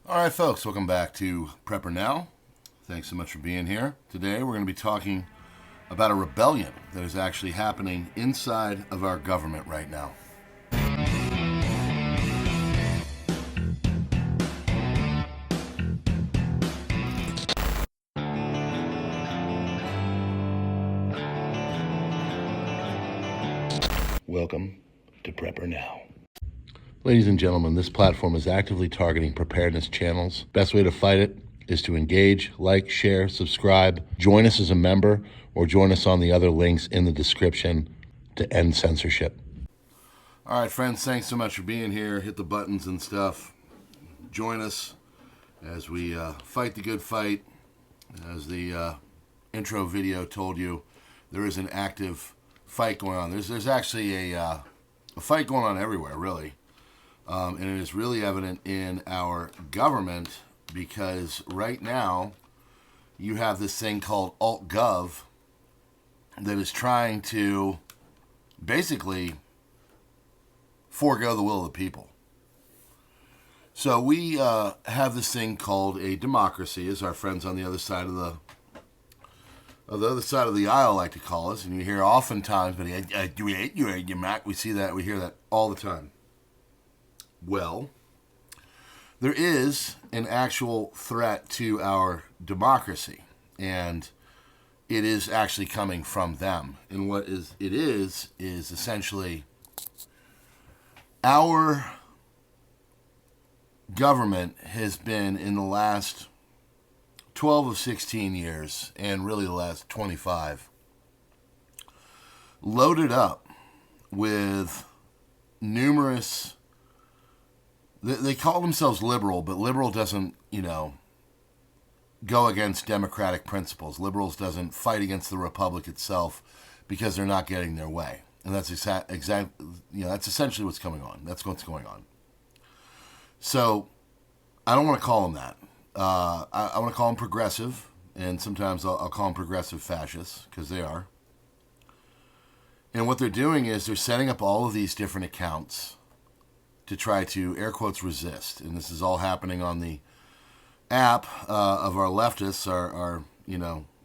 All right, folks, welcome back to PrepperNow. Thanks so much for being here. Today we're going to be talking about a rebellion that is actually happening inside of our government right now. Welcome to PrepperNow. Ladies and gentlemen, this platform is actively targeting preparedness channels. Best way to fight it is to engage, like, share, subscribe, join us as a member, or join us on the other links in the description to end censorship. All right, friends, thanks so much for being here. Hit the buttons and stuff. Join us as we fight the good fight. As the intro video told you, there is an active fight going on. There's actually a fight going on everywhere, really. And it is really evident in our government because right now you have this thing called alt-gov that is trying to basically forego the will of the people. So we have this thing called a democracy, as our friends on the other side of the aisle like to call us, and you hear oftentimes, but we see that, we hear that all the time. Well, there is an actual threat to our democracy, and it is actually coming from them. And what it is essentially our government has been, in the last 12 of 16 years, and really the last 25, loaded up with numerous. They call themselves liberal, but liberal doesn't, go against democratic principles. Liberals doesn't fight against the republic itself because they're not getting their way. And that's that's essentially what's going on. That's what's going on. So I don't want to call them that. I want to call them progressive, and sometimes I'll call them progressive fascists, because they are. And what they're doing is they're setting up all of these different accounts to try to, air quotes, resist. And this is all happening on the app of our leftists, our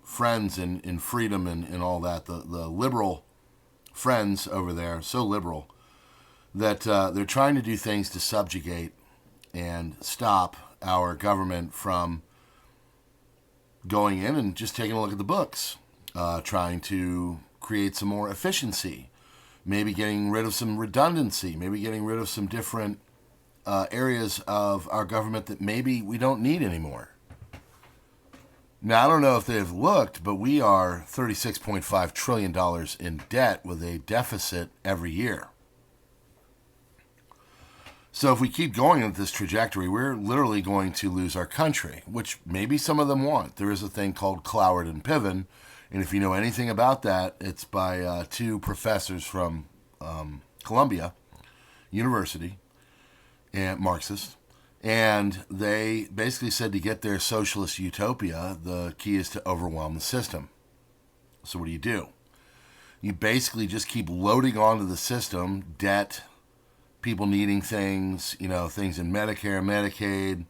friends in freedom and all that, the liberal friends over there, so liberal, that they're trying to do things to subjugate and stop our government from going in and just taking a look at the books, trying to create some more efficiency, maybe getting rid of some redundancy, maybe getting rid of some different areas of our government that maybe we don't need anymore. Now, I don't know if they've looked, but we are $36.5 trillion in debt with a deficit every year. So if we keep going at this trajectory, we're literally going to lose our country, which maybe some of them want. There is a thing called Cloward-Piven, and if you know anything about that, it's by two professors from Columbia University, and Marxists, and they basically said to get their socialist utopia, the key is to overwhelm the system. So what do? You basically just keep loading onto the system debt, people needing things, things in Medicare,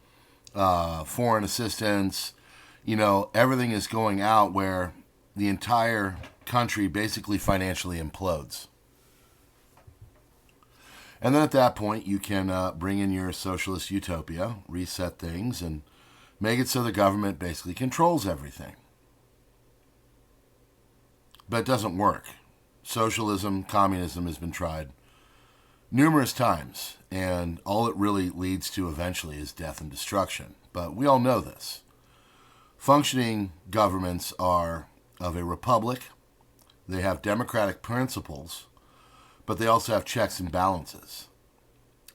Medicaid, foreign assistance, everything is going out where the entire country basically financially implodes. And then at that point, you can bring in your socialist utopia, reset things, and make it so the government basically controls everything. But it doesn't work. Socialism, communism has been tried numerous times, and all it really leads to eventually is death and destruction. But we all know this. Functioning governments are of a republic. They have democratic principles, but they also have checks and balances.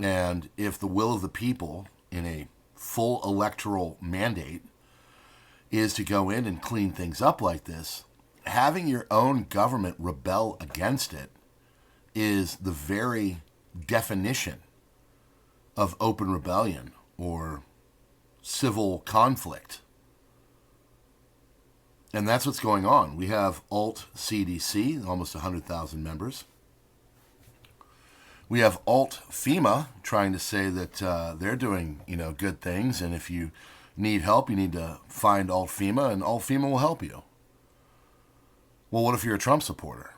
And if the will of the people in a full electoral mandate is to go in and clean things up like this, having your own government rebel against it is the very definition of open rebellion or civil conflict. And that's what's going on. We have alt CDC, almost 100,000 members. We have Alt-FEMA trying to say that they're doing, good things, and if you need help, you need to find Alt-FEMA, and Alt-FEMA will help you. Well, what if you're a Trump supporter?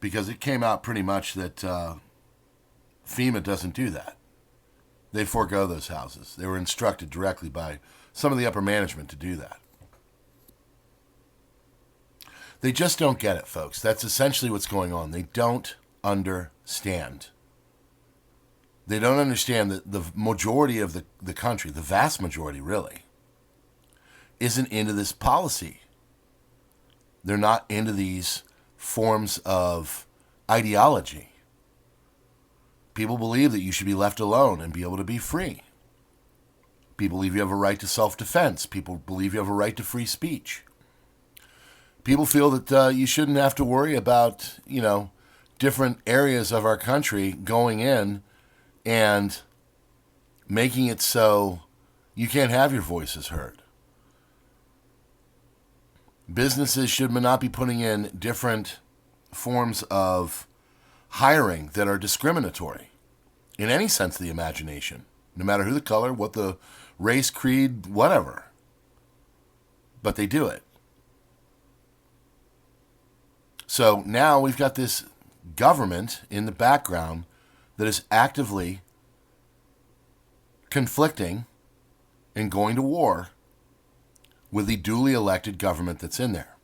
Because it came out pretty much that FEMA doesn't do that. They forego those houses. They were instructed directly by some of the upper management to do that. They just don't get it, folks. That's essentially what's going on. They don't understand. They don't understand that the majority of the country, the vast majority really, isn't into this policy. They're not into these forms of ideology. People believe that you should be left alone and be able to be free. People believe you have a right to self-defense. People believe you have a right to free speech. People feel that you shouldn't have to worry about, different areas of our country going in and making it so you can't have your voices heard. Businesses should not be putting in different forms of hiring that are discriminatory in any sense of the imagination, no matter who the color, what the race, creed, whatever. But they do it. So now we've got this government in the background that is actively conflicting and going to war with the duly elected government that's in there.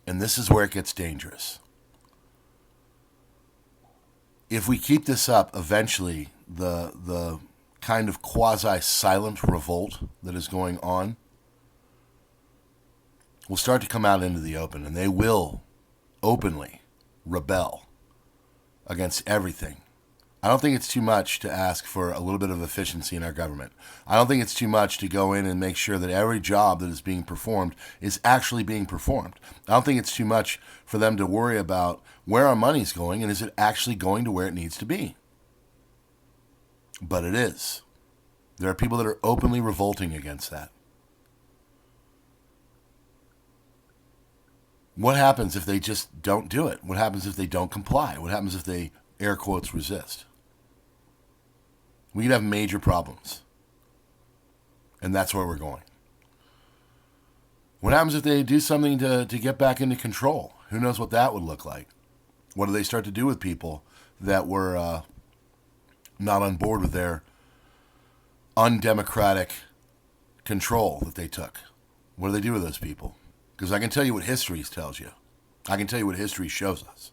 And this is where it gets dangerous. If we keep this up, eventually the kind of quasi-silent revolt that is going on will start to come out into the open, and they will openly rebel against everything. I don't think it's too much to ask for a little bit of efficiency in our government. I don't think it's too much to go in and make sure that every job that is being performed is actually being performed. I don't think it's too much for them to worry about where our money's going and is it actually going to where it needs to be. But it is. There are people that are openly revolting against that. What happens if they just don't do it? What happens if they don't comply? What happens if they, air quotes, resist? We could have major problems. And that's where we're going. What happens if they do something to get back into control? Who knows what that would look like? What do they start to do with people that were not on board with their undemocratic control that they took? What do they do with those people? Because I can tell you what history tells you. I can tell you what history shows us.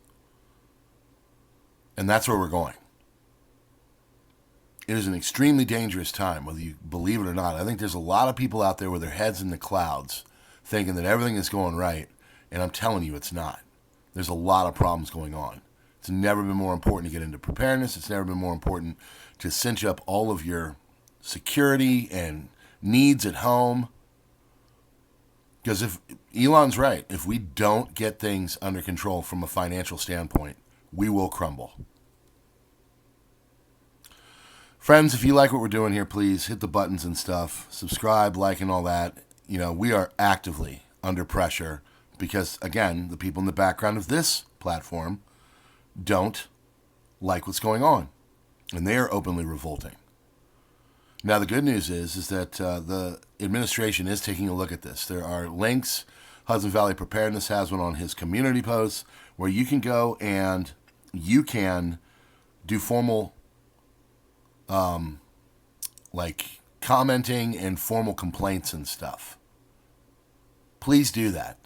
And that's where we're going. It is an extremely dangerous time, whether you believe it or not. I think there's a lot of people out there with their heads in the clouds thinking that everything is going right, and I'm telling you it's not. There's a lot of problems going on. It's never been more important to get into preparedness. It's never been more important to cinch up all of your security and needs at home. Because if Elon's right, if we don't get things under control from a financial standpoint, we will crumble. Friends, if you like what we're doing here, please hit the buttons and stuff. Subscribe, like, and all that. We are actively under pressure because, again, the people in the background of this platform don't like what's going on. And they are openly revolting. Now, the good news is that the administration is taking a look at this. There are links. Hudson Valley Preparedness has one on his community posts where you can go and you can do formal commenting and formal complaints and stuff. Please do that.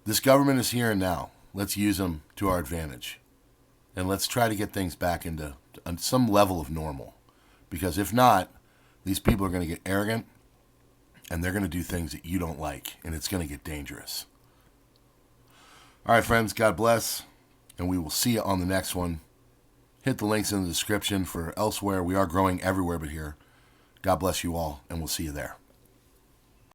This government is here and now. Let's use them to our advantage. And let's try to get things back into some level of normal. Because if not, these people are going to get arrogant and they're going to do things that you don't like. And it's going to get dangerous. All right, friends, God bless. And we will see you on the next one. Hit the links in the description for elsewhere. We are growing everywhere but here. God bless you all, and we'll see you there.